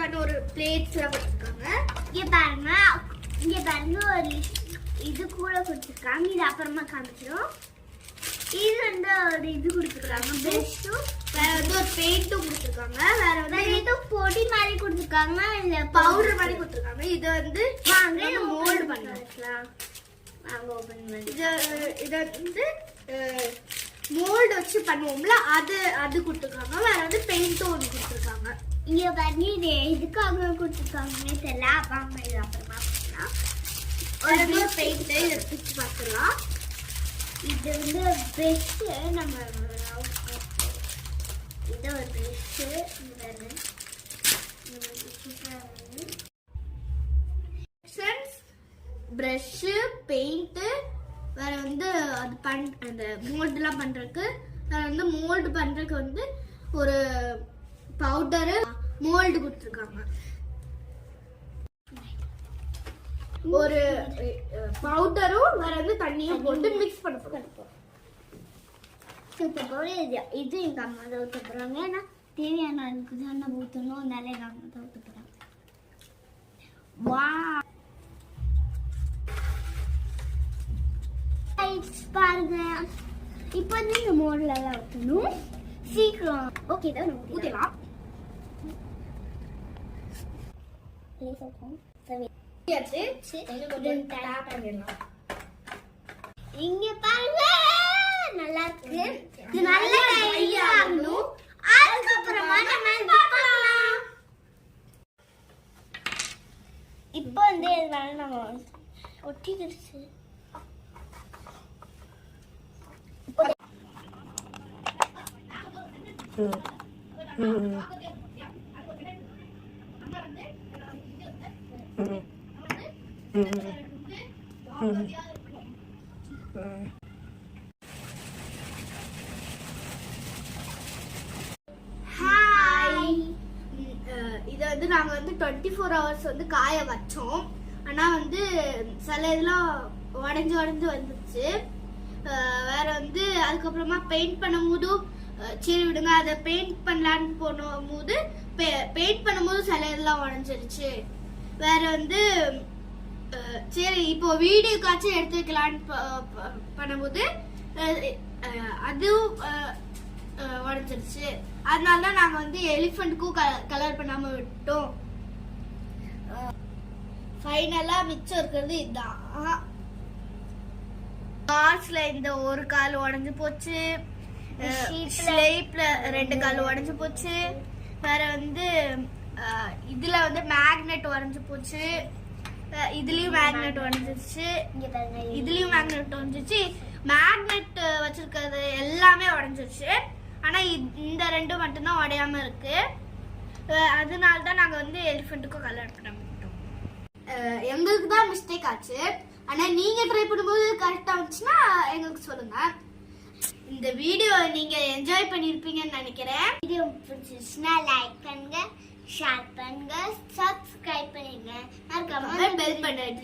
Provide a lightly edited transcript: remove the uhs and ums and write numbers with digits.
சாப்பிட்றதுக்கான ஒரு பிளேட்ஸ் எல்லாம் கொடுத்துருக்காங்க. இங்க பாருங்க ஒரு இது கூட கொடுத்துருக்காங்க. இது அப்புறமா காமிச்சிடும். இது வந்து ஒரு இது கொடுத்துருக்காங்க, பிரஷும், வேற வந்து ஒரு பெயிண்ட்டும் கொடுத்துருக்காங்க. வேற வந்து ஏதோ பொடி மாதிரி கொடுத்துருக்காங்க, இல்ல பவுடர் மாதிரி கொடுத்துருக்காங்க. இது வந்து வாங்க மோல்டு பண்ணிக்கலாம். வாங்க ஓபன் பண்ணி இதை வந்து மோல்டு வச்சு பண்ணுவோம்ல, அது கொடுத்துருக்காங்க. வேற வந்து பெயிண்ட்டும் ஒன்று கொடுத்துருக்காங்க. இங்க பாருங்க இது எதுக்காக கொடுத்துருக்காங்கன்னே தெரியல. வாங்க இது அப்புறமா பார்க்கலாம். ஒரு பெயிண்ட் இதை பிச்சு பார்த்துக்கலாம். இது வந்து பிரஷ், நம்ம இது ஒரு பிரஷ், பெயிண்ட், வேற வந்து அது அந்த மோல்டுலாம் பண்றதுக்கு, வேற வந்து மோல்டு பண்றதுக்கு வந்து ஒரு பவுடரு, மோல்டு கொடுத்துருக்காங்க. ஒரு பவுடரும் வேற வந்து தண்ணியும் போட்டு மிக்ஸ் பண்ண போறோம். இது எங்க அம்மா தான் ஊற்ற போறாங்க. ஏன்னா தேவையான அதுக்கு தான் நம்ம ஊற்றணும். அதனால எங்க அம்மா தான் ஊற்ற போறாங்க. வா பாருங்க, இப்போ வந்து இந்த மோட்ல எல்லாம் ஊற்றணும். சீக்கிரம் ஓகே தான் ஊற்றலாம். இங்க பாருங்க, நல்லா இருக்கு. இது நல்லா ட்ரை ஆகணும். அதுக்கப்புறமா நம்ம பார்க்கலாம். இப்போ வந்து இதனால நம்ம ஒட்டிக்கிடுச்சு. இதை வந்து நாங்க வந்து 24 hours வந்து காய வச்சோம். ஆனா வந்து சில இதெல்லாம் உடஞ்சு வந்துச்சு. வேற வந்து அதுக்கப்புறமா பெயிண்ட் பண்ணும் போதும் சரி விடுங்க, அதை பெயிண்ட் பண்ணலான்னு போது பெயிண்ட் பண்ணும்போது சில இதெல்லாம் உடஞ்சிருச்சு. வேற வந்து சரி இப்போ வீடியோக்காச்சும் எடுத்து வைக்கலான்னு பண்ணும்போது அதுவும் உடஞ்சிருச்சு. அதனாலதான் நாங்க வந்து எலிஃபண்ட்க்கும் கலர் பண்ணாம விட்டோம். ஃபைனலா மிச்சம் இருக்கிறது இதுதான். கார்ஸ்ல இந்த ஒரு கால் உடஞ்சு போச்சு, ஸ்லேப்ல 2 கால் உடஞ்சு போச்சு. வேற வந்து இதுல வந்து மேக்னெட் உடஞ்சு போச்சு. இதுலயும் மேக்னெட் உடஞ்சிருச்சு, இதுலயும் மேக்னெட் உடஞ்சிருச்சு. மேக்னெட் வச்சிருக்கிறது எல்லாமே உடஞ்சிருச்சு. ஆனா இந்த 2 மட்டும்தான் உடையாம இருக்கு. அதனாலதான் நாங்க வந்து எலிஃபண்ட்டுக்கும் கலர் பண்ண விட்டோம். எங்களுக்கு தான் மிஸ்டேக் ஆச்சு. ஆனா நீங்க ட்ரை பண்ணும்போது கரெக்டா வந்துச்சுன்னா எங்களுக்கு சொல்லுங்க. இந்த வீடியோ நீங்க என்ஜாய் பண்ணிருப்பீங்கன்னு நினைக்கிறேன். வீடியோ பிடிச்சிருச்சுன்னா லைக் பண்ணுங்க, ஷேர் பண்ணுங்க, சப்ஸ்கிரைப் பண்ணுங்க, பெல் பட்டன்